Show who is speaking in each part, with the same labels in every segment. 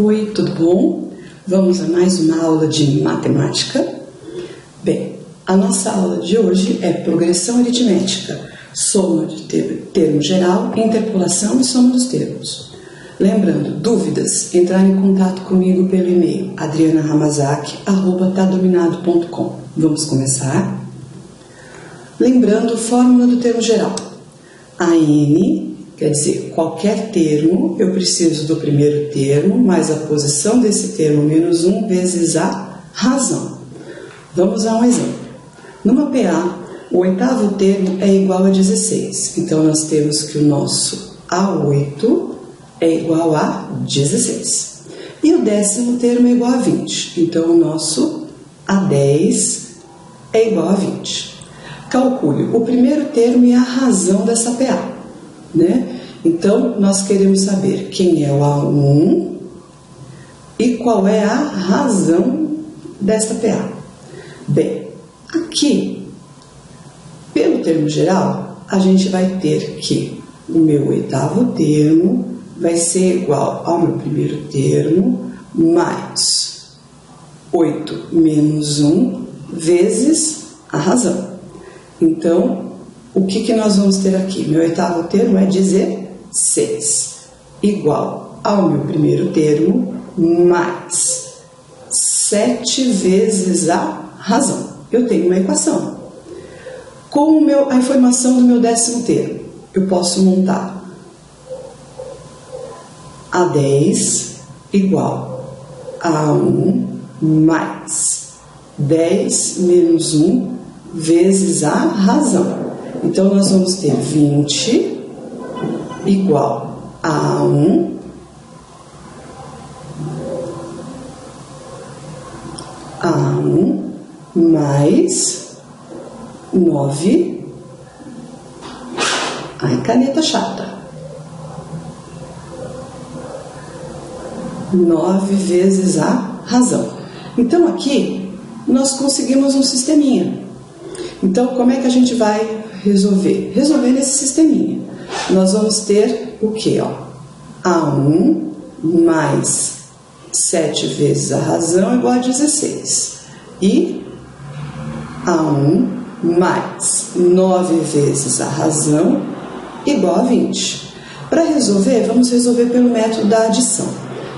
Speaker 1: Oi, tudo bom? Vamos a mais uma aula de matemática. Bem, a nossa aula de hoje é progressão aritmética, soma de termo geral, interpolação e soma dos termos. Lembrando, dúvidas, entrar em contato comigo pelo e-mail adrianahamazaki@tadominado.com. Vamos começar? Lembrando, fórmula do termo geral. AN, quer dizer, qualquer termo, eu preciso do primeiro termo, mais a posição desse termo menos 1 vezes a razão. Vamos a um exemplo. Numa PA, o oitavo termo é igual a 16. Então, nós temos que o nosso A8 é igual a 16. E o décimo termo é igual a 20. Então, o nosso A10 é igual a 20. Calcule o primeiro termo e a razão dessa PA, né? Então, nós queremos saber quem é o A1 e qual é a razão desta PA. Bem, aqui, pelo termo geral, a gente vai ter que o meu oitavo termo vai ser igual ao meu primeiro termo mais 8 menos 1 vezes a razão. Então, o que nós vamos ter aqui? Meu oitavo termo é 16, igual ao meu primeiro termo mais 7 vezes a razão. Eu tenho uma equação. Com a informação do meu décimo termo, eu posso montar A10 igual a 1 mais 10 menos 1 vezes a razão. Então, nós vamos ter 20 igual a 1 mais 9. Ai, caneta chata. 9 vezes a razão. Então, aqui, nós conseguimos um sisteminha. Então, como é que a gente vai resolver? Resolver esse sisteminha. Nós vamos ter o quê? A1 mais 7 vezes a razão igual a 16. E A1 mais 9 vezes a razão igual a 20. Para resolver, vamos resolver pelo método da adição.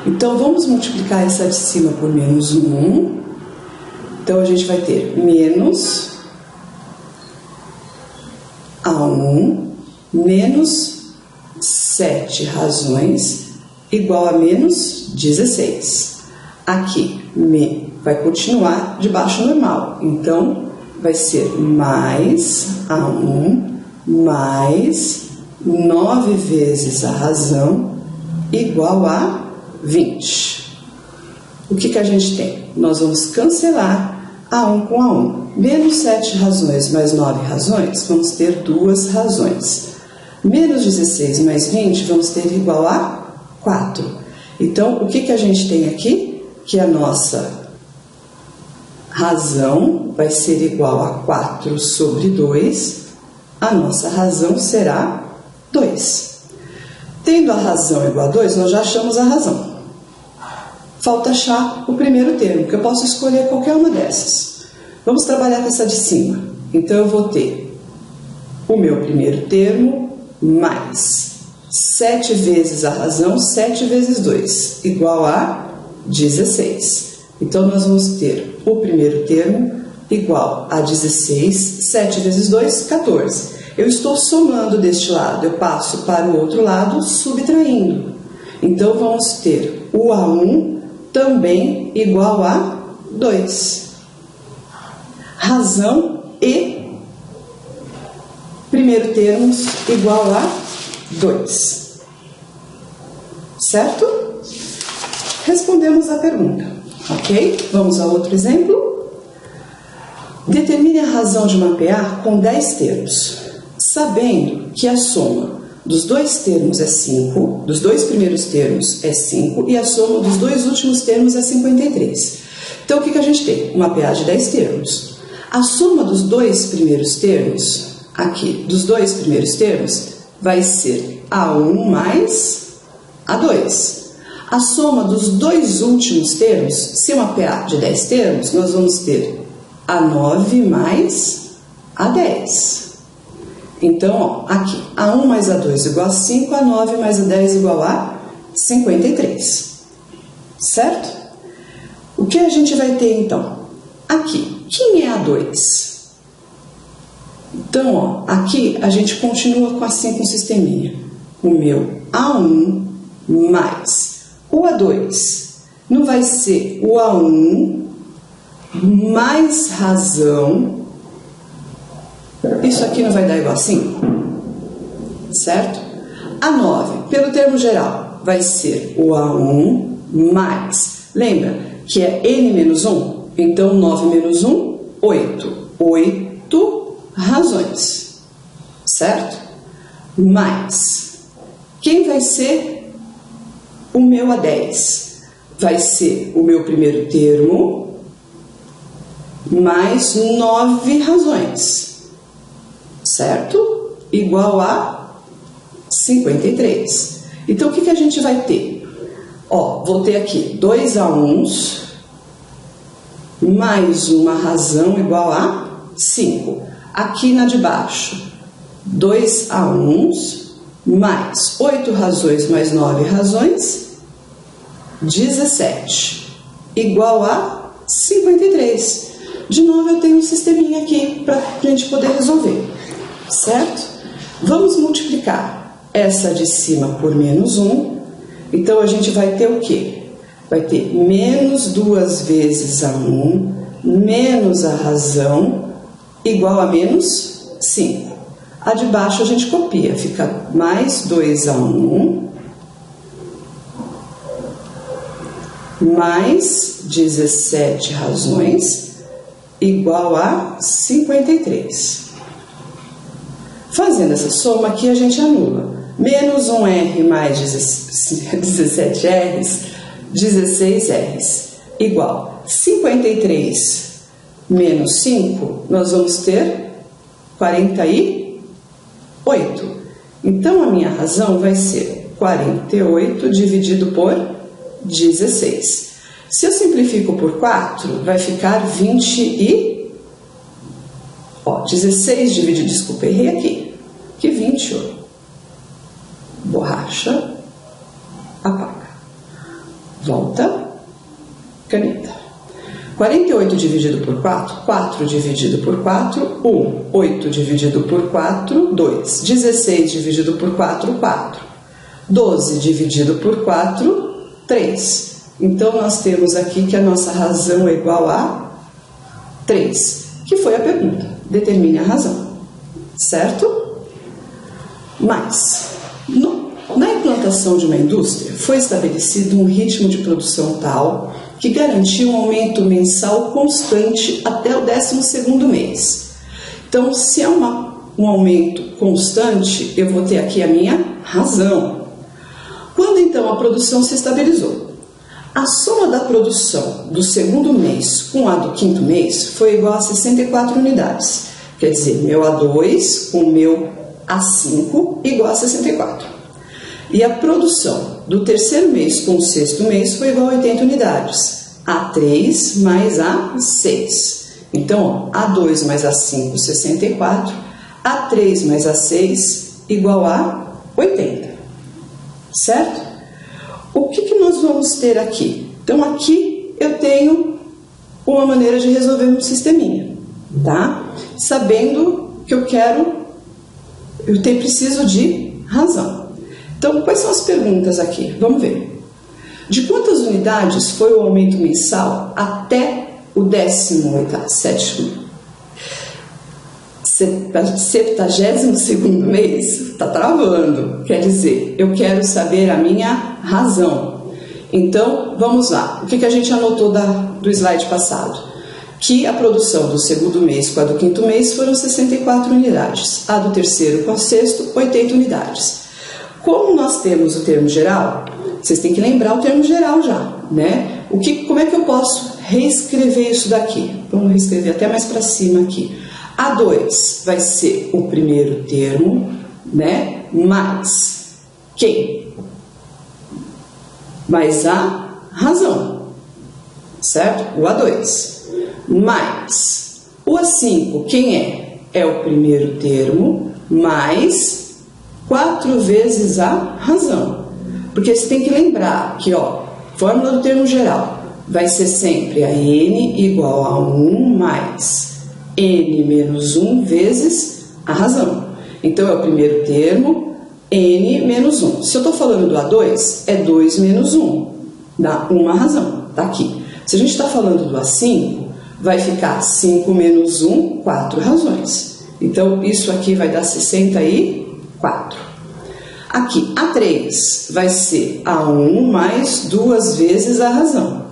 Speaker 1: Então, vamos multiplicar essa de cima por menos 1. Então, a gente vai ter menos A1 menos 7 razões igual a menos 16. Aqui, vai continuar de baixo normal. Então, vai ser mais A1 mais 9 vezes a razão igual a 20. O que a gente tem? Nós vamos cancelar A1 com A1. Menos 7 razões mais 9 razões, vamos ter 2 razões. Menos 16 mais 20, vamos ter igual a 4. Então, o que a gente tem aqui? Que a nossa razão vai ser igual a 4 sobre 2. A nossa razão será 2. Tendo a razão igual a 2, nós já achamos a razão. Falta achar o primeiro termo, que eu posso escolher qualquer uma dessas. Vamos trabalhar com essa de cima. Então, eu vou ter o meu primeiro termo mais 7 vezes a razão, 7 vezes 2, igual a 16. Então, nós vamos ter o primeiro termo igual a 16, 7 vezes 2, 14. Eu estou somando deste lado, eu passo para o outro lado subtraindo. Então, vamos ter o A1 também igual a 2. Razão e primeiro termo igual a 2. Certo? Respondemos a pergunta, ok? Vamos a outro exemplo. Determine a razão de uma PA com 10 termos, sabendo que a soma dos dois termos é 5, dos dois primeiros termos é 5 e a soma dos dois últimos termos é 53. Então, o que a gente tem? Uma PA de 10 termos. A soma dos dois primeiros termos, aqui, dos dois primeiros termos, vai ser A1 mais A2. A soma dos dois últimos termos, se uma PA de 10 termos, nós vamos ter A9 mais A10. Então, ó, aqui, A1 mais A2 igual a 5, A9 mais A10 igual a 53. Certo? O que a gente vai ter, então? Aqui, quem é A2? Então, ó, aqui a gente continua assim com o sisteminha. O meu A1 mais o A2 não vai ser o A1 mais razão. Isso aqui não vai dar igual a 5? Certo? A9, pelo termo geral, vai ser o A1 mais. Lembra que é N menos 1? Então, 9 menos 1, 8. 8 razões. Certo? Mais. Quem vai ser o meu A10? Vai ser o meu primeiro termo mais 9 razões. Certo? Igual a 53. Então, o que a gente vai ter? Ó, vou ter aqui 2 A1s mais uma razão igual a 5. Aqui na de baixo, 2 A1s mais 8 razões mais 9 razões, 17, igual a 53. De novo, eu tenho um sisteminha aqui para a gente poder resolver, certo? Vamos multiplicar essa de cima por menos 1. Então, a gente vai ter o quê? Vai ter menos 2 vezes A1 menos a razão igual a menos 5. A de baixo a gente copia, fica mais 2A1 mais 17 razões igual a 53. Fazendo essa soma aqui, a gente anula. Menos 1R mais 17Rs, 16Rs, igual 53 menos 5, nós vamos ter 48. Então, a minha razão vai ser 48 dividido por 16. Se eu simplifico por 4, vai ficar 16 dividido, desculpa, errei aqui, que 28. Borracha, apaga. Volta, caneta. 48 dividido por 4, 4 dividido por 4, 1. 8 dividido por 4, 2. 16 dividido por 4, 4. 12 dividido por 4, 3. Então, nós temos aqui que a nossa razão é igual a 3, que foi a pergunta. Determine a razão, certo? Mas, na implantação de uma indústria, foi estabelecido um ritmo de produção tal que garantia um aumento mensal constante até o 12º mês. Então, se é um aumento constante, eu vou ter aqui a minha razão. Quando, então, a produção se estabilizou? A soma da produção do 2º mês com a do 5º mês foi igual a 64 unidades. Quer dizer, meu A2 com meu A5 igual a 64. E a produção do 3º mês com o 6º mês foi igual a 80 unidades. A3 mais A6. Então, ó, A2 mais A5, 64. A3 mais A6 igual a 80. Certo? O que nós vamos ter aqui? Então, aqui eu tenho uma maneira de resolver um sisteminha, tá? Sabendo que eu preciso de razão. Então, quais são as perguntas aqui? Vamos ver. De quantas unidades foi o aumento mensal até o 72º mês? Está travando. Quer dizer, eu quero saber a minha razão. Então, vamos lá. O que a gente anotou do slide passado? Que a produção do 2º mês com a do 5º mês foram 64 unidades. A do 3º com a 6º, 80 unidades. Como nós temos o termo geral, vocês têm que lembrar o termo geral já, né? Como é que eu posso reescrever isso daqui? Vamos reescrever até mais para cima aqui. A2 vai ser o primeiro termo, né? Mais quem? mais a razão, certo? O A2, mais o A5, quem é? É o primeiro termo, mais 4 vezes a razão. Porque você tem que lembrar que, ó, fórmula do termo geral vai ser sempre a n igual a 1 mais n menos 1 vezes a razão. Então, é o primeiro termo, n menos 1. Se eu estou falando do A2, é 2 menos 1, dá uma razão, tá aqui. Se a gente está falando do A5, vai ficar 5 menos 1, 4 razões. Então, isso aqui vai dar 64. Aqui, A3 vai ser A1 mais 2 vezes a razão.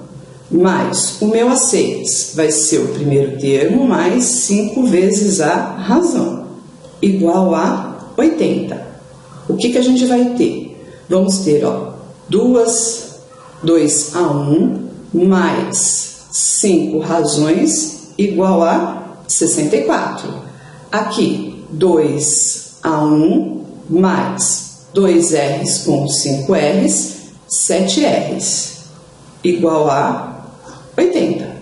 Speaker 1: Mais o meu A6 vai ser o primeiro termo mais 5 vezes a razão. Igual a 80. O que a gente vai ter? Vamos ter, ó, 2A1 mais 5 razões igual a 64. Aqui, 2A1 mais 2R's com 5R's, 7R's, igual a 80.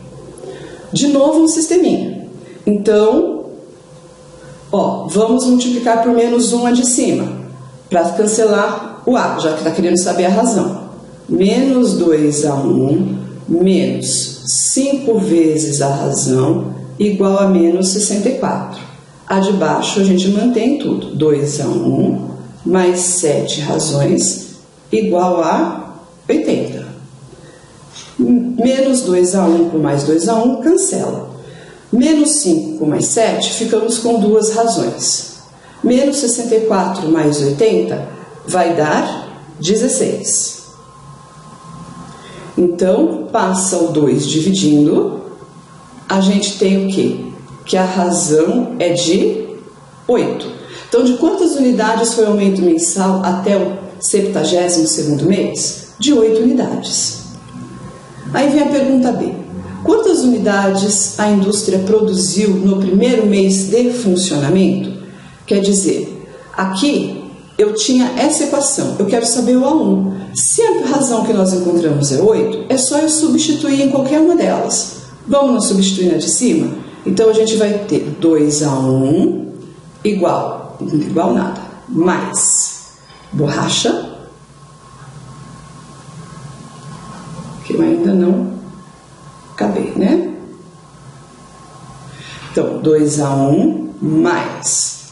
Speaker 1: De novo um sisteminha. Então, ó, vamos multiplicar por menos 1 a de cima, para cancelar o A, já que está querendo saber a razão. Menos 2A1 menos 5 vezes a razão igual a menos 64. A de baixo a gente mantém tudo. 2A1 mais 7 razões igual a 80. Menos 2A1 com mais 2A1 cancela. Menos 5 com mais 7 ficamos com 2 razões. Menos 64 mais 80 vai dar 16. Então, passa o 2 dividindo, a gente tem o quê? Que a razão é de 8. Então, de quantas unidades foi o aumento mensal até o 72º mês? De 8 unidades. Aí vem a pergunta B. Quantas unidades a indústria produziu no primeiro mês de funcionamento? Quer dizer, aqui eu tinha essa equação, eu quero saber o A1. Se a razão que nós encontramos é 8, é só eu substituir em qualquer uma delas. Vamos nos substituir na de cima? Então, a gente vai ter 2A1 igual nada, mais borracha, que eu ainda não acabei, né? Então, 2A1 mais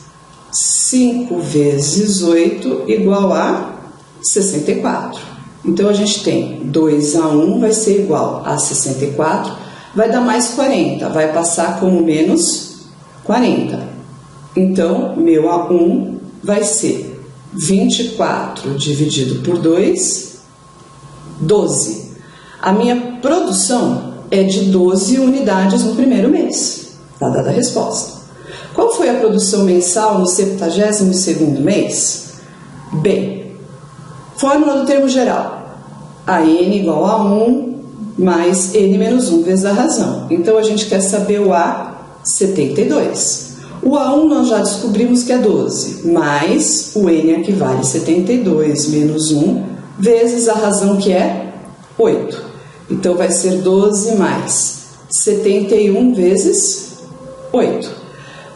Speaker 1: 5 vezes 8 igual a 64. Então, a gente tem 2A1 vai ser igual a 64, vai dar mais 40, vai passar como menos 40. Então, meu A1 vai ser 24 dividido por 2, 12. A minha produção é de 12 unidades no primeiro mês. Está dada a resposta. Qual foi a produção mensal no 72º mês? Bem, fórmula do termo geral. A n igual a 1 mais n menos 1 vezes a razão. Então, a gente quer saber o A72. O A1 nós já descobrimos que é 12, mais o n equivale a 72 menos 1 vezes a razão que é 8. Então, vai ser 12 mais 71 vezes 8.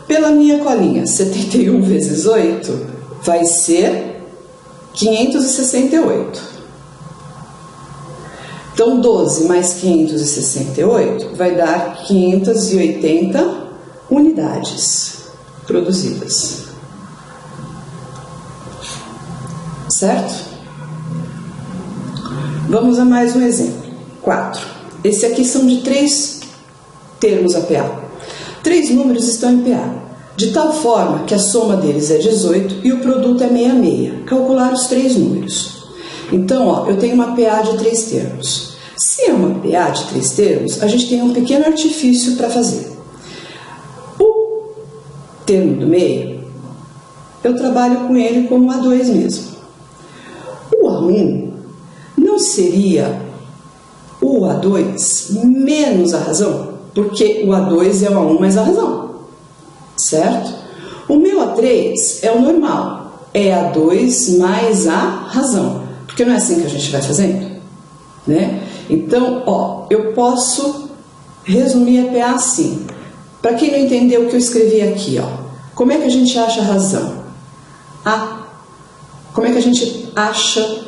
Speaker 1: Pela minha colinha, 71 vezes 8 vai ser 568. Então, 12 mais 568 vai dar 580 unidades produzidas. Certo? Vamos a mais um exemplo. 4. Esse aqui são de 3 termos APA. 3 números estão em PA, de tal forma que a soma deles é 18 e o produto é 66. Calcular os 3 números. Então, ó, eu tenho uma PA de 3 termos. Se é uma PA de 3 termos, a gente tem um pequeno artifício para fazer. O termo do meio, eu trabalho com ele como A2 mesmo. O A1 não seria o A2 menos a razão? Porque o A2 é o A1 mais a razão, certo? O meu A3 é o normal, é A2 mais a razão, porque não é assim que a gente vai fazendo? né? Então, ó, eu posso resumir a PA assim. Para quem não entendeu o que eu escrevi aqui, ó, como é que a gente acha a razão? Como é que a gente acha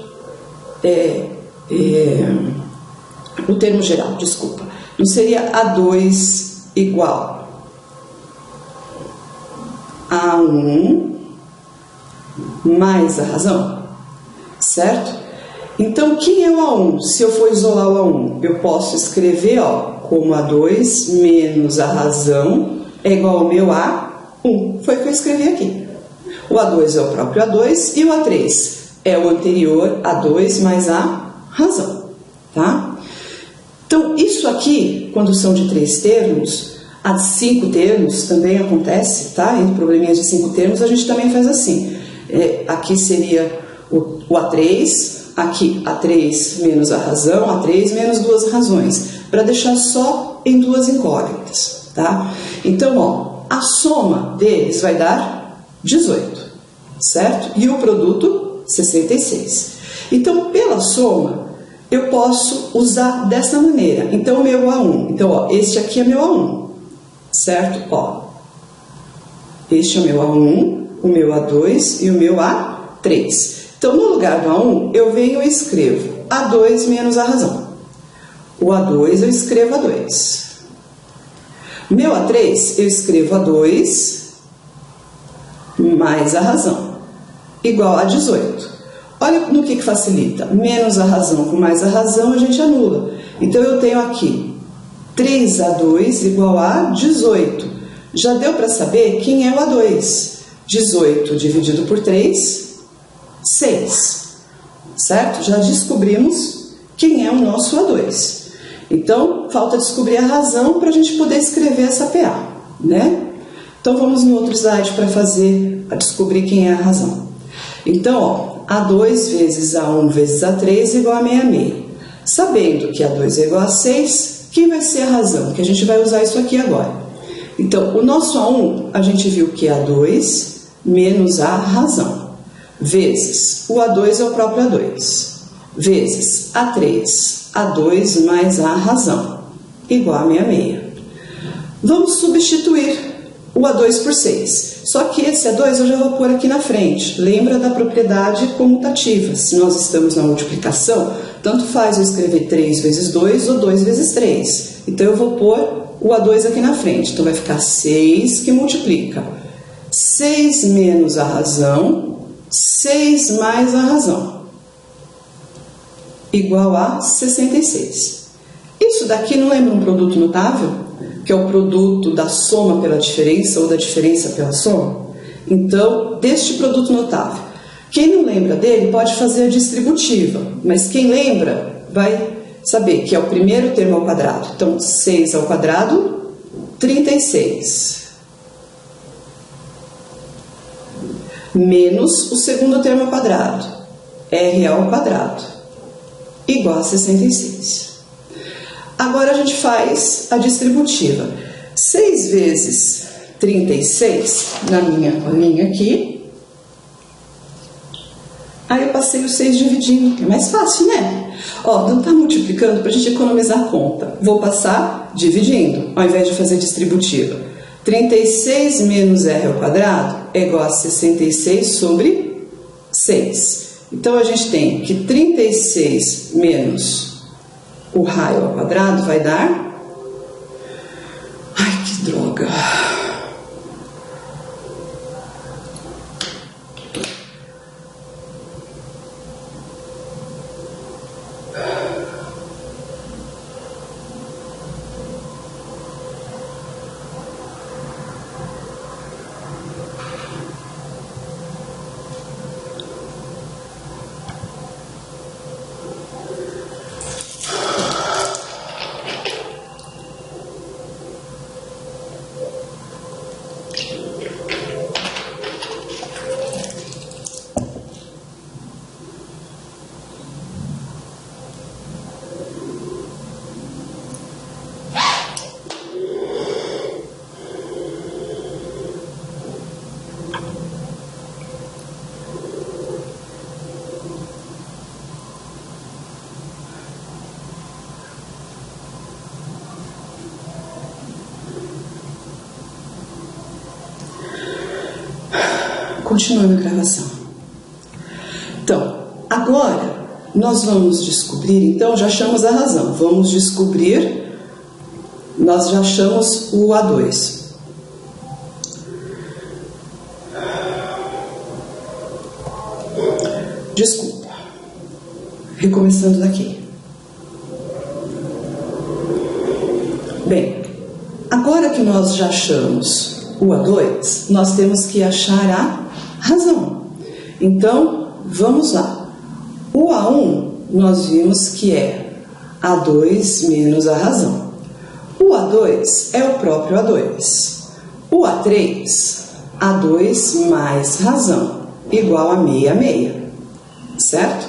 Speaker 1: o termo geral? Desculpa. Não seria A2 igual a 1 mais a razão, certo? Então, quem é o A1? Se eu for isolar o A1, eu posso escrever, ó, como A2 menos a razão é igual ao meu A1. Foi o que eu escrevi aqui. O A2 é o próprio A2 e o A3 é o anterior A2 mais a razão, tá? Então, isso aqui, quando são de 3 termos, a 5 termos também acontece, tá? Em probleminhas de 5 termos, a gente também faz assim. Aqui seria o A3, aqui A3 menos a razão, A3 menos duas razões, para deixar só em duas incógnitas, tá? Então, ó, a soma deles vai dar 18, certo? E o produto, 66. Então, pela soma, eu posso usar dessa maneira. Então, o meu A1. Então, ó, este aqui é meu A1, certo? Ó, este é o meu A1, o meu A2 e o meu A3. Então, no lugar do A1, eu venho e escrevo A2 menos a razão. O A2 eu escrevo A2. Meu A3 eu escrevo A2 mais a razão, igual a 18. Olha no que facilita. Menos a razão com mais a razão, a gente anula. Então, eu tenho aqui 3A2 igual a 18. Já deu para saber quem é o A2. 18 dividido por 3, 6. Certo? Já descobrimos quem é o nosso A2. Então, falta descobrir a razão para a gente poder escrever essa PA, né? Então, vamos no outro slide para descobrir quem é a razão. Então, ó, A2 vezes A1 vezes A3 igual a 66. Sabendo que A2 é igual a 6, quem vai ser a razão? Que a gente vai usar isso aqui agora. Então, o nosso A1, a gente viu que é A2 menos a razão, vezes o A2 é o próprio A2, vezes A3, A2 mais a razão, igual a 66. Vamos substituir o A2 por 6. Só que esse A2 eu já vou pôr aqui na frente. Lembra da propriedade comutativa. Se nós estamos na multiplicação, tanto faz eu escrever 3 vezes 2 ou 2 vezes 3. Então, eu vou pôr o A2 aqui na frente. Então, vai ficar 6 que multiplica 6 menos a razão, 6 mais a razão, igual a 66. Isso daqui não lembra um produto notável? Que é o produto da soma pela diferença ou da diferença pela soma? Então, deste produto notável, quem não lembra dele pode fazer a distributiva, mas quem lembra vai saber que é o primeiro termo ao quadrado. Então, 6 ao quadrado, 36. Menos o segundo termo ao quadrado, R ao quadrado, igual a 66. Agora a gente faz a distributiva. 6 vezes 36, na minha colinha aqui. Aí eu passei o 6 dividindo, é mais fácil, né? Ó, não tá multiplicando para a gente economizar a conta. Vou passar dividindo, ao invés de fazer distributiva. 36 menos R ao quadrado é igual a 66 sobre 6. Então, a gente tem que 36 menos o raio ao quadrado vai dar... Ai, que droga! Continuando a gravação. Então, agora nós vamos descobrir, então já achamos a razão, vamos descobrir, nós já achamos o A2. Desculpa, recomeçando daqui. Bem, agora que nós já achamos o A2, nós temos que achar a razão. Então, vamos lá. O A1, nós vimos que é A2 menos a razão. O A2 é o próprio A2. O A3, A2 mais razão, igual a meia meia. Certo?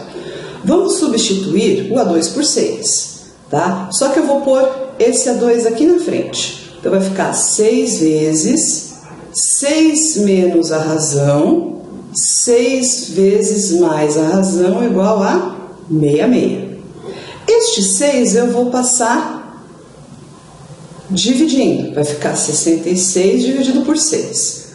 Speaker 1: Vamos substituir o A2 por 6, tá? Só que eu vou pôr esse A2 aqui na frente. Então, vai ficar 6 vezes 6 menos a razão, 6 vezes mais a razão, igual a meia meia. Este 6 eu vou passar dividindo. Vai ficar 66 dividido por 6.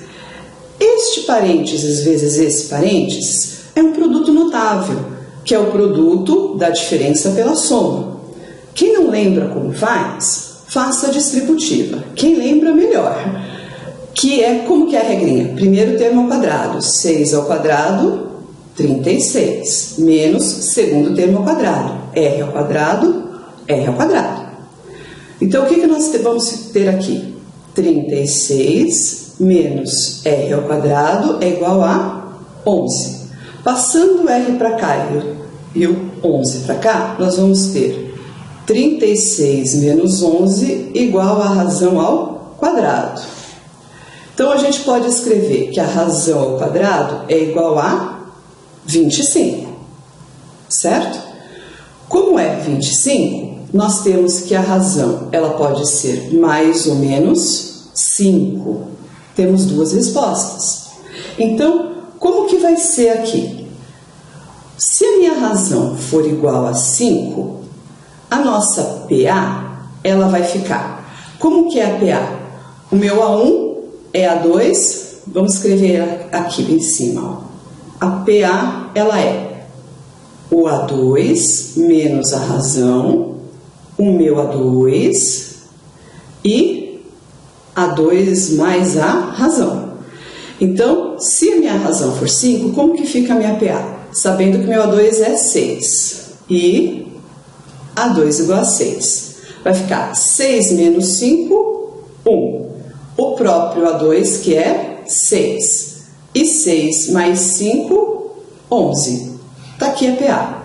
Speaker 1: Este parênteses vezes esse parênteses é um produto notável, que é o produto da diferença pela soma. Quem não lembra como faz, faça a distributiva. Quem lembra, melhor. Que é, como que é a regrinha? Primeiro termo ao quadrado, 6 ao quadrado, 36, menos segundo termo ao quadrado, r ao quadrado, r ao quadrado. Então, o que nós vamos ter aqui? 36 menos r ao quadrado é igual a 11. Passando o r para cá e o 11 para cá, nós vamos ter 36 menos 11 igual a razão ao quadrado. Então, a gente pode escrever que a razão ao quadrado é igual a 25, certo? Como é 25, nós temos que a razão ela pode ser mais ou menos 5. Temos duas respostas. Então, como que vai ser aqui? Se a minha razão for igual a 5, a nossa PA, ela vai ficar. Como que é a PA? O meu A1 é A2, vamos escrever aqui em cima. Ó. A PA, ela é o A2 menos a razão, o meu A2 e A2 mais a razão. Então, se a minha razão for 5, como que fica a minha PA? Sabendo que meu A2 é 6 e A2 igual a 6. Vai ficar 6 menos 5, 1. O próprio A2 que é 6. E 6 mais 5, 11. Está aqui a PA.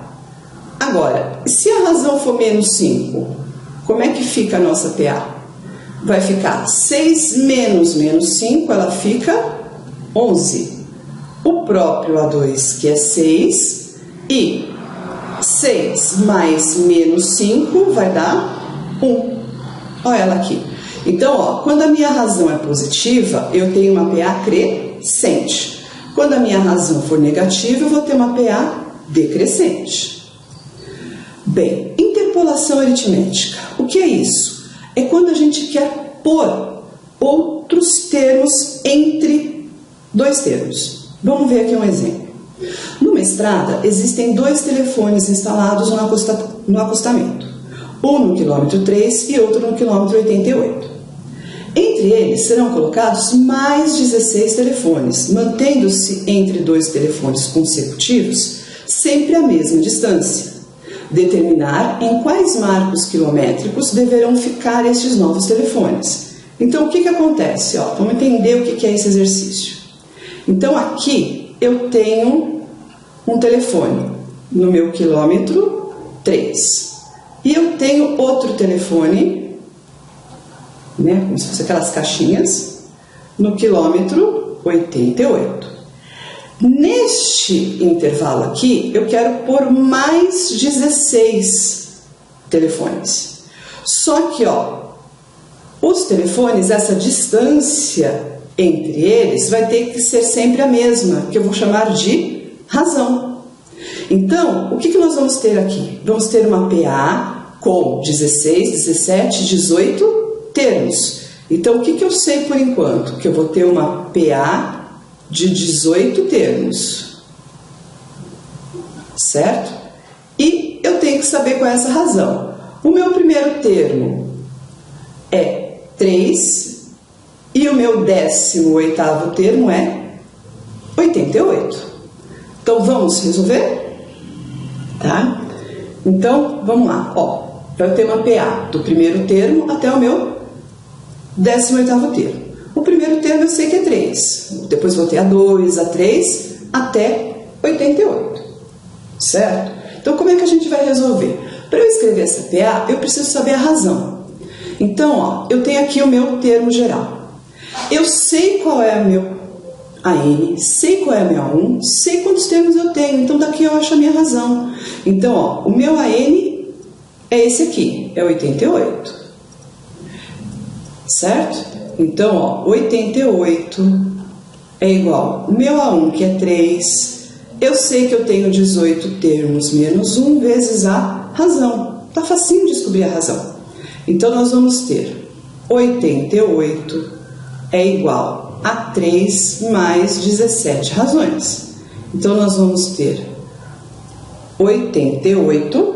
Speaker 1: Agora, se a razão for menos 5, como é que fica a nossa PA? Vai ficar 6 menos 5, ela fica 11. O próprio A2 que é 6 e 6 mais menos 5 vai dar 1. Olha ela aqui. Então, ó, quando a minha razão é positiva, eu tenho uma PA crescente. Quando a minha razão for negativa, eu vou ter uma PA decrescente. Bem, interpolação aritmética. O que é isso? É quando a gente quer pôr outros termos entre dois termos. Vamos ver aqui um exemplo. Numa estrada, existem 2 telefones instalados no acostamento. Um no quilômetro 3 e outro no quilômetro 88. Entre eles serão colocados mais 16 telefones, mantendo-se entre 2 telefones consecutivos sempre a mesma distância. Determinar em quais marcos quilométricos deverão ficar estes novos telefones. Então, o que acontece? Ó, vamos entender o que é esse exercício. Então, aqui eu tenho um telefone no meu quilômetro 3 e eu tenho outro telefone, né, como se fosse aquelas caixinhas, no quilômetro 88. Neste intervalo aqui, eu quero pôr mais 16 telefones. Só que, ó, os telefones, essa distância entre eles vai ter que ser sempre a mesma, que eu vou chamar de razão. Então, o que nós vamos ter aqui? Vamos ter uma PA com 16, 17, 18 termos. Então, o que eu sei por enquanto? Que eu vou ter uma PA de 18 termos, certo? E eu tenho que saber qual é essa razão. O meu primeiro termo é 3 e o meu 18º termo é 88. Então, vamos resolver? Tá? Então, vamos lá. Ó, eu tenho uma PA do primeiro termo até o meu 18º termo. O primeiro termo eu sei que é 3. Depois vou ter a 2, a 3, até 88. Certo? Então, como é que a gente vai resolver? Para eu escrever essa PA, eu preciso saber a razão. Então, ó, eu tenho aqui o meu termo geral. Eu sei qual é o meu AN, sei qual é a minha A1, sei quantos termos eu tenho. Então, daqui eu acho a minha razão. Então, ó, o meu AN é esse aqui, é 88. Certo? Então, ó, 88 é igual ao meu A1, que é 3. Eu sei que eu tenho 18 termos menos 1 vezes a razão. Tá facinho de descobrir a razão. Então, nós vamos ter 88 é igual a 3 mais 17 razões. Então, nós vamos ter 88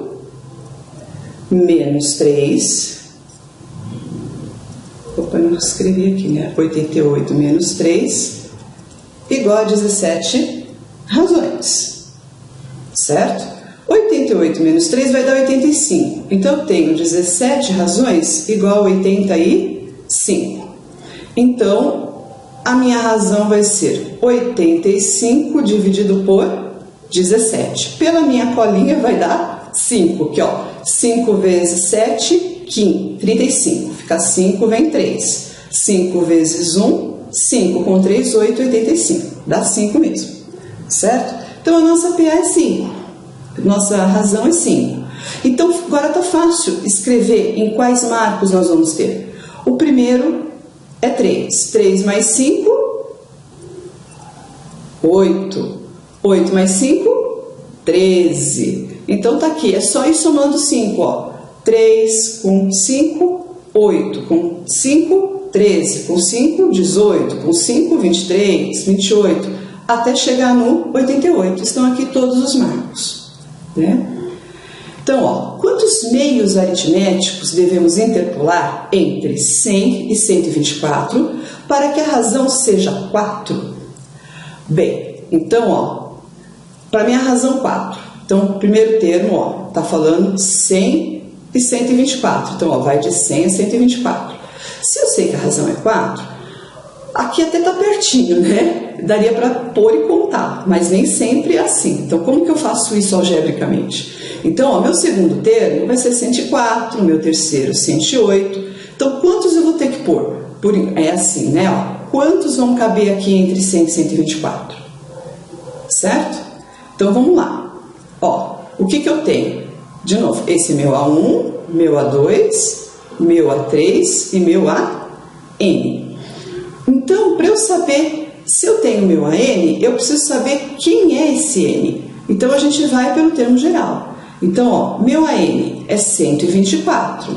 Speaker 1: menos 3. Opa, não escrevi aqui, né? 88 menos 3 igual a 17 razões. Certo? 88 menos 3 vai dar 85. Então, eu tenho 17 razões igual a 85. Então, a minha razão vai ser 85 dividido por 17. Pela minha colinha vai dar 5, aqui ó. 5 vezes 7, 15, 35. Fica 5, vem 3. 5 vezes 1, 5 com 3, 8, 85. Dá 5 mesmo. Certo? Então, a nossa PA é 5. Nossa razão é 5. Então, agora está fácil escrever em quais marcos nós vamos ter. O primeiro é 3. 3 mais 5, 8. 8 mais 5, 13. Então, tá aqui. É só ir somando 5, ó. 3 com 5, 8. Com 5, 13. Com 5, 18. Com 5, 23, 28. Até chegar no 88. Estão aqui todos os marcos. Né? Então, ó, quantos meios aritméticos devemos interpolar entre 100 e 124 para que a razão seja 4? Bem, então, ó, para mim a razão 4. Então, o primeiro termo, ó, tá falando 100 e 124. Então, ó, vai de 100 a 124. Se eu sei que a razão é 4, aqui até tá pertinho, né? Daria para pôr e contar, mas nem sempre é assim. Então, como que eu faço isso algebricamente? Então, ó, meu segundo termo vai ser 104, meu terceiro 108. Então, quantos eu vou ter que pôr? É assim, né? Ó, quantos vão caber aqui entre 100 e 124? Certo? Então, vamos lá. Ó, o que eu tenho? De novo, esse é meu A1, meu A2, meu A3 e meu AN. Então, para eu saber se eu tenho meu AN, eu preciso saber quem é esse N. Então, a gente vai pelo termo geral. Então, ó, meu AN é 124.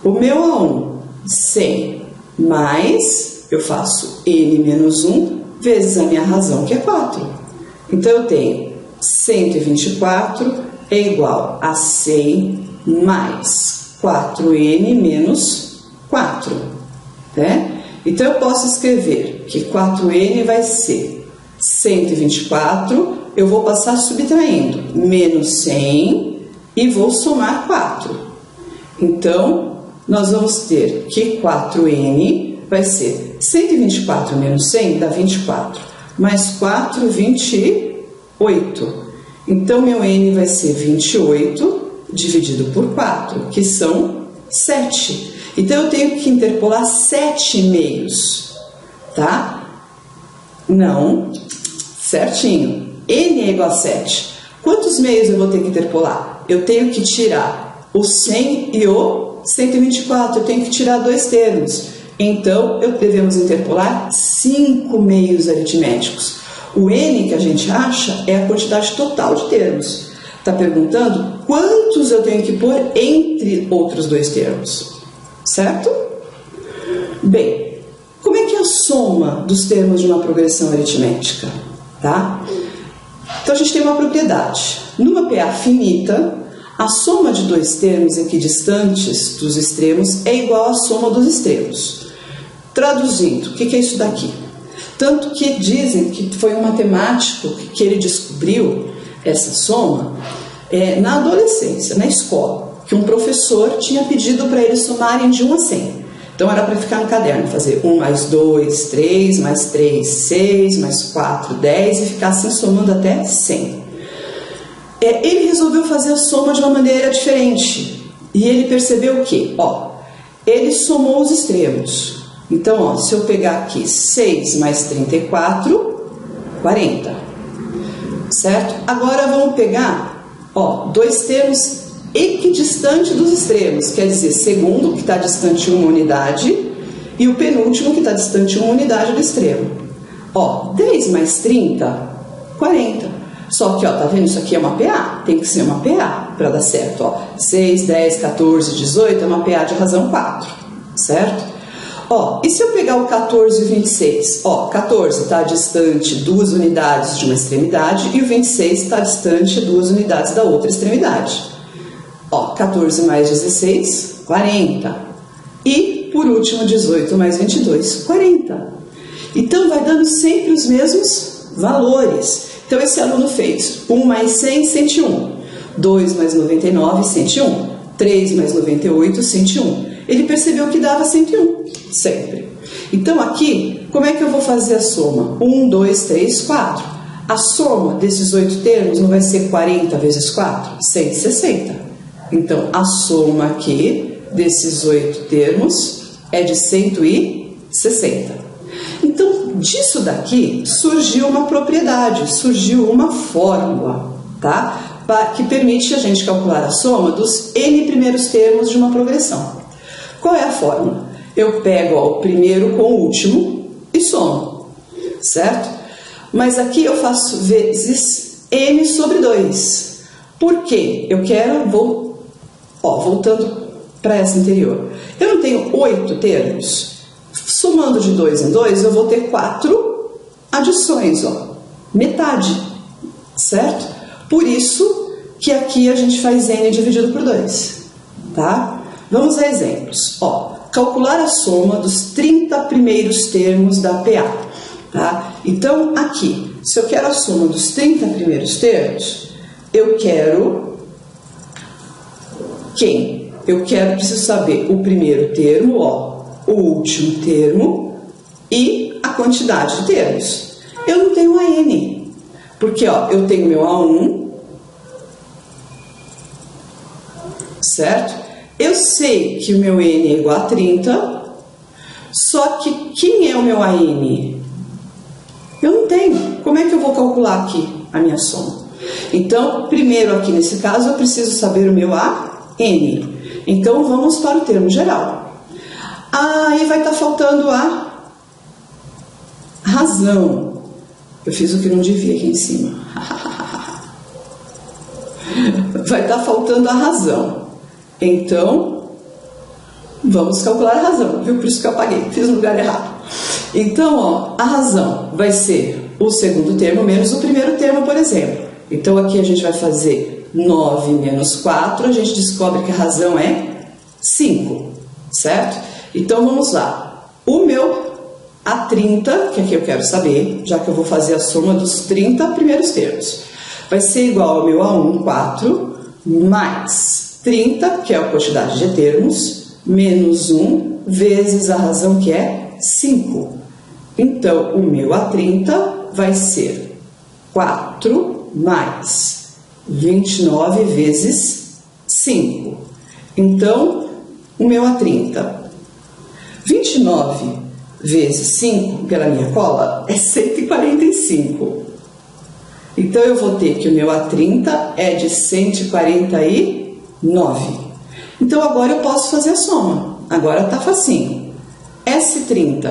Speaker 1: O meu A1, 100, mais, eu faço N menos 1, vezes a minha razão, que é 4. Então, eu tenho 124 é igual a 100 mais 4N menos 4. Né? Então, eu posso escrever que 4N vai ser 124, eu vou passar subtraindo, menos 100 e vou somar 4. Então, nós vamos ter que 4N vai ser 124 menos 100 dá 24, mais 4, 28. Então, meu N vai ser 28 dividido por 4, que são 7. Então, eu tenho que interpolar 7 meios, tá? Não, certinho. N é igual a 7. Quantos meios eu vou ter que interpolar? Eu tenho que tirar o 100 e o 124. Eu tenho que tirar 2 termos. Então, devemos interpolar 5 meios aritméticos. O N que a gente acha é a quantidade total de termos. Está perguntando quantos eu tenho que pôr entre outros 2 termos. Certo? Bem, como é que é a soma dos termos de uma progressão aritmética, tá? Então a gente tem uma propriedade. Numa PA finita, a soma de dois termos equidistantes dos extremos é igual à soma dos extremos. Traduzindo, o que é isso daqui? Tanto que dizem que foi um matemático que ele descobriu essa soma na adolescência, na escola, que um professor tinha pedido para eles somarem de 1 a 100. Então era para ficar no caderno, fazer 1 mais 2, 3, mais 3, 6, mais 4, 10 e ficar assim somando até 100. Ele resolveu fazer a soma de uma maneira diferente e ele percebeu que, ele somou os extremos. Então, se eu pegar aqui 6 mais 34, 40, certo? Agora vamos pegar, dois termos equidistantes dos extremos, quer dizer, segundo que está distante 1 unidade e o penúltimo que está distante 1 unidade do extremo. 10 mais 30, 40. Só que, tá vendo? Isso aqui é uma PA, tem que ser uma PA para dar certo. 6, 10, 14, 18 é uma PA de razão 4, certo? E se eu pegar o 14 e o 26? 14 está distante 2 unidades de uma extremidade e o 26 está distante 2 unidades da outra extremidade. 14 mais 16, 40. E, por último, 18 mais 22, 40. Então, vai dando sempre os mesmos valores. Então, esse aluno fez 1 mais 100, 101. 2 mais 99, 101. 3 mais 98, 101. Ele percebeu que dava 101, sempre. Então, aqui, como é que eu vou fazer a soma? 1, 2, 3, 4. A soma desses 8 termos não vai ser 40 vezes 4? 160. Então, a soma aqui desses 8 termos é de 160. Então, disso daqui surgiu uma propriedade, surgiu uma fórmula, tá? Que permite a gente calcular a soma dos n primeiros termos de uma progressão. Qual é a fórmula? Eu pego o primeiro com o último e somo, certo? Mas aqui eu faço vezes n sobre 2. Por quê? Eu quero, voltando para essa anterior, eu não tenho 8 termos. Somando de 2 em 2, eu vou ter 4 adições, metade, certo? Por isso que aqui a gente faz n dividido por 2, tá? Vamos a exemplos. Calcular a soma dos 30 primeiros termos da PA, tá? Então, aqui, se eu quero a soma dos 30 primeiros termos, eu quero quem? Preciso saber o primeiro termo, o último termo e a quantidade de termos. Eu não tenho a n, porque eu tenho meu A1, certo? Eu sei que o meu n é igual a 30, só que quem é o meu AN? Eu não tenho. Como é que eu vou calcular aqui a minha soma? Então, primeiro aqui nesse caso, eu preciso saber o meu AN. Então, vamos para o termo geral. Aí vai estar faltando a razão. Eu fiz o que não devia aqui em cima. Vai estar faltando a razão. Então, vamos calcular a razão, viu? Por isso que eu apaguei, fiz no lugar errado. Então, a razão vai ser o segundo termo menos o primeiro termo, por exemplo. Então, aqui a gente vai fazer 9 menos 4, a gente descobre que a razão é 5, certo? Então, vamos lá. O meu A30, que aqui eu quero saber, já que eu vou fazer a soma dos 30 primeiros termos, vai ser igual ao meu A1, 4, mais 30, que é a quantidade de termos, menos 1, vezes a razão, que é 5. Então, o meu A30 vai ser 4 mais 29 vezes 5. Então, o meu A30, 29 vezes 5, pela minha cola, é 145. Então, eu vou ter que o meu A30 é de 149. Então, agora eu posso fazer a soma. Agora tá facinho. S30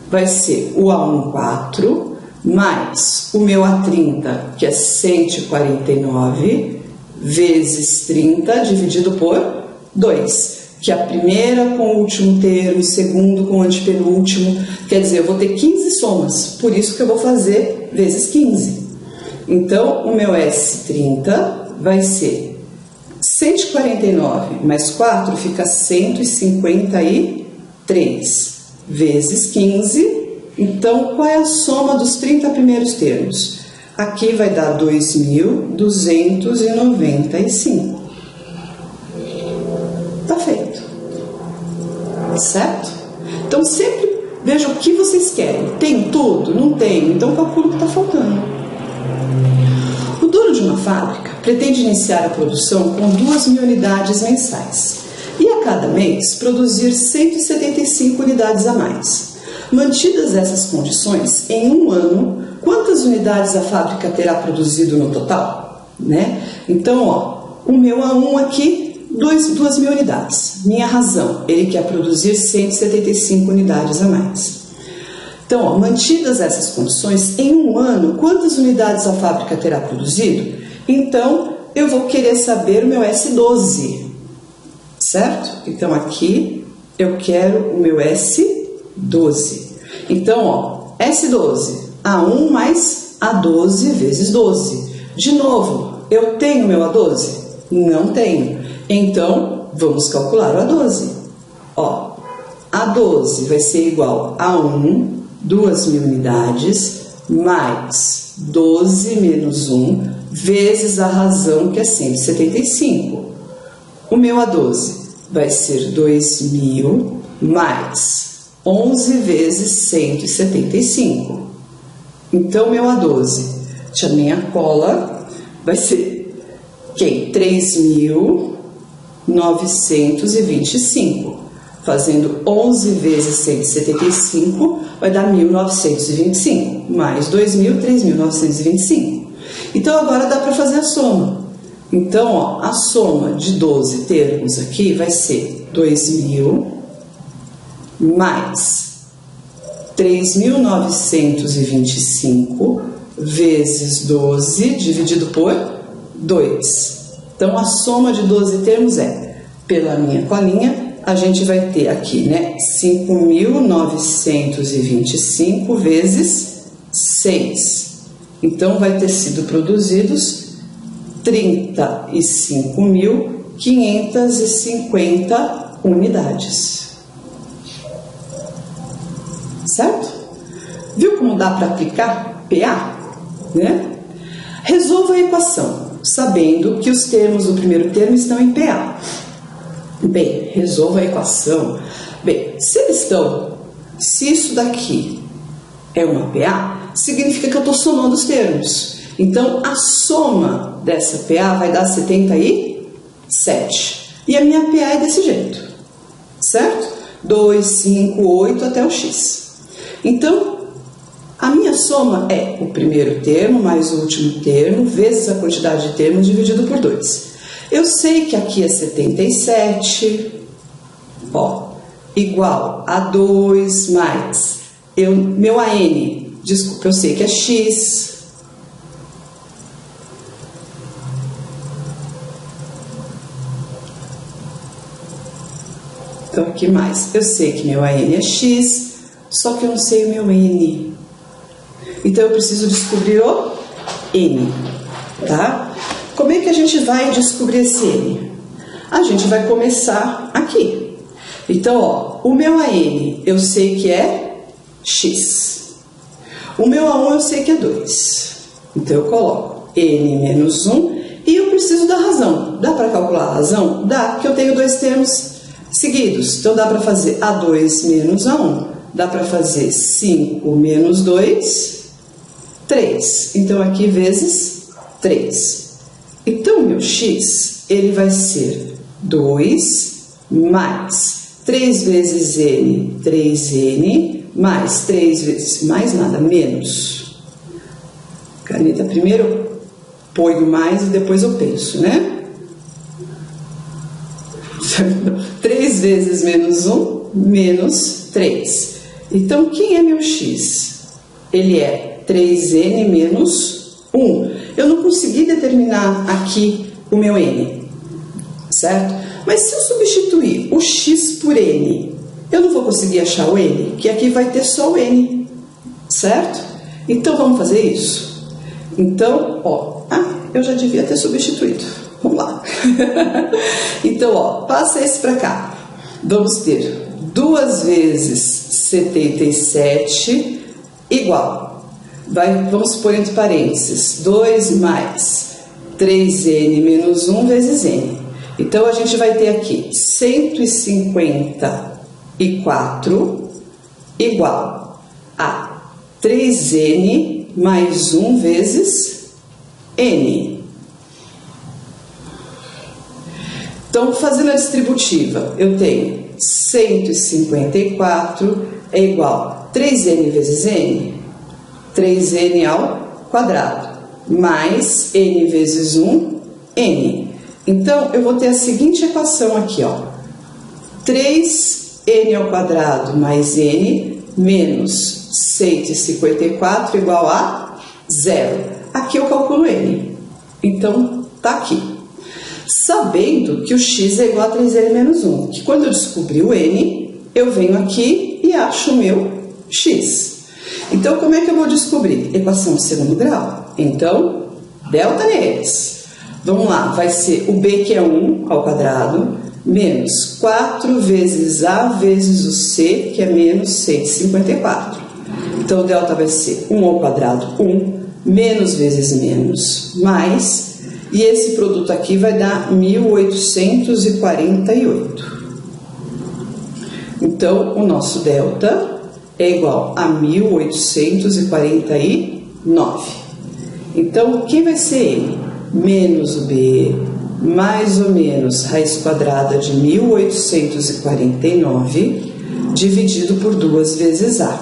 Speaker 1: vai ser o A1, 4, mais o meu A30, que é 149, vezes 30, dividido por 2. que a primeira com o último termo, o segundo com o antepenúltimo, quer dizer, eu vou ter 15 somas, por isso que eu vou fazer vezes 15. Então, o meu S30 vai ser 149 mais 4 fica 153 vezes 15. Então, qual é a soma dos 30 primeiros termos? Aqui vai dar 2.295. Tá feito. Certo? Então, sempre veja o que vocês querem. Tem tudo? Não tem? Então, calcula o que está faltando. O dono de uma fábrica pretende iniciar a produção com 2.000 unidades mensais e a cada mês produzir 175 unidades a mais. Mantidas essas condições, em um ano, quantas unidades a fábrica terá produzido no total? Né? Então, ó, o meu A1 aqui, 2.000 unidades. Minha razão, ele quer produzir 175 unidades a mais. Então, ó, mantidas essas condições, em um ano, quantas unidades a fábrica terá produzido? Então, eu vou querer saber o meu S12, certo? Então, aqui eu quero o meu S12. Então, ó, S12, A1 mais A12 vezes 12. De novo, eu tenho meu A12? Não tenho. Então, vamos calcular o A12. Ó, A12 vai ser igual a 1, 2.000 unidades, mais 12 menos 1, vezes a razão, que é 175. O meu A12 vai ser 2.000 mais 11 vezes 175. Então, meu A12, a minha cola, vai ser quem? 3.925. Fazendo 11 vezes 175, vai dar 1.925. Mais 2.000, 3.925. Então, agora dá para fazer a soma. Então, ó, a soma de 12 termos aqui vai ser 2.000 mais 3.925 vezes 12 dividido por 2. Então, a soma de 12 termos é, pela minha colinha, a gente vai ter aqui, né, 5.925 vezes 6. Então, vai ter sido produzidos 35.550 unidades. Certo? Viu como dá para aplicar PA? Né? Resolva a equação, sabendo que os termos do primeiro termo estão em PA. Bem, resolva a equação. Bem, se isso daqui é uma PA, significa que eu estou somando os termos. Então, a soma dessa PA vai dar 77. E a minha PA é desse jeito, certo? 2, 5, 8 até o X. Então, a minha soma é o primeiro termo mais o último termo, vezes a quantidade de termos dividido por 2. Eu sei que aqui é 77, ó, igual a 2 mais, meu AN, desculpa, eu sei que é X, então aqui mais, eu sei que meu AN é X, só que eu não sei o meu N. Então, eu preciso descobrir o N, tá? Como é que a gente vai descobrir esse N? A gente vai começar aqui. Então, ó, o meu AN eu sei que é X. O meu A1 eu sei que é 2. Então, eu coloco N menos 1 e eu preciso da razão. Dá para calcular a razão? Dá, porque eu tenho dois termos seguidos. Então, dá para fazer A2 menos A1. Dá para fazer 5 menos 2, 3. Então, aqui vezes 3. Então, o meu X, ele vai ser 2 mais 3 vezes N, 3N, mais 3 vezes, mais nada, menos. Caneta primeiro eu ponho mais e depois eu penso, né? 3 vezes menos 1, menos 3. Então, quem é meu X? Ele é 3N menos 1. Eu não consegui determinar aqui o meu N, certo? Mas se eu substituir o x por n, eu não vou conseguir achar o n, que aqui vai ter só o n, certo? Então, vamos fazer isso? Então, ó, eu já devia ter substituído. Vamos lá. Então, ó, passa esse para cá. Vamos ter 2 vezes 77 igual. Vamos pôr entre parênteses. 2 mais 3n menos 1 vezes n. Então, a gente vai ter aqui 154 igual a 3n mais 1 vezes n. Então, fazendo a distributiva, eu tenho 154 é igual a 3n vezes n, 3n ao quadrado, mais n vezes 1, n. Então, eu vou ter a seguinte equação aqui, ó. 3n ao quadrado mais n menos 154 igual a 0. Aqui eu calculo n. Então, tá aqui. Sabendo que o x é igual a 3n menos 1, que quando eu descobrir o n, eu venho aqui e acho o meu x. Então, como é que eu vou descobrir? Equação de segundo grau. Então, delta neles. Vamos lá, vai ser o b, que é 1 ao quadrado, menos 4 vezes a vezes o c, que é menos 154. Então, o delta vai ser 1 ao quadrado, 1, menos vezes menos, mais... E esse produto aqui vai dar 1848. Então, o nosso delta é igual a 1849. Então, quem vai ser n? Menos o b, mais ou menos raiz quadrada de 1849, dividido por 2 vezes a.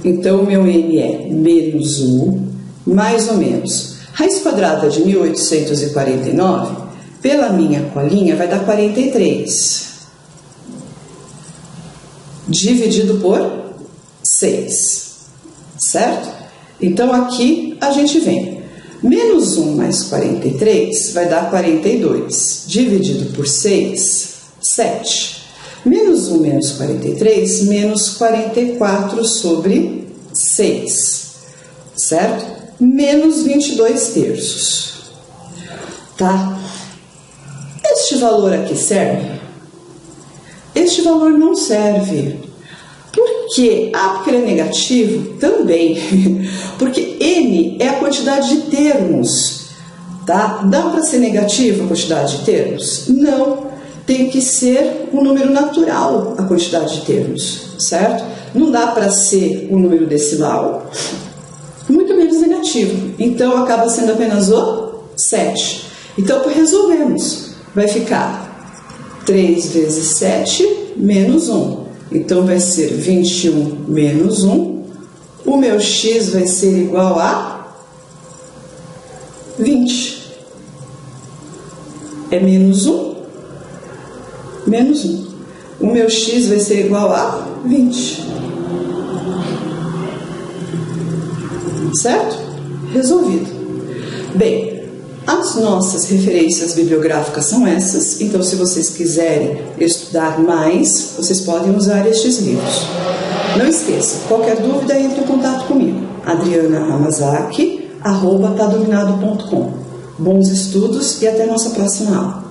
Speaker 1: Então, o meu n é menos 1, mais ou menos... Raiz quadrada de 1849, pela minha colinha, vai dar 43. Dividido por 6. Certo? Então, aqui a gente vem. Menos 1 mais 43 vai dar 42. Dividido por 6, 7. Menos 1 menos 43, menos 44 sobre 6. Certo? Menos 22 terços, tá? Este valor aqui serve? Este valor não serve. Por quê? Porque ele é negativo? Também. Porque n é a quantidade de termos, tá? Dá para ser negativo a quantidade de termos? Não. Tem que ser um número natural a quantidade de termos, certo? Não dá para ser um número decimal, muito menos negativo. Então, acaba sendo apenas o 7. Então, resolvemos. Vai ficar 3 vezes 7 menos 1. Então, vai ser 21 menos 1. O meu x vai ser igual a 20. É menos 1, menos 1. O meu x vai ser igual a 20. Certo? Resolvido. Bem, as nossas referências bibliográficas são essas, então se vocês quiserem estudar mais, vocês podem usar estes livros. Não esqueça, qualquer dúvida, entre em contato comigo, adrianahamazaki@tadominado.com. Bons estudos e até a nossa próxima aula.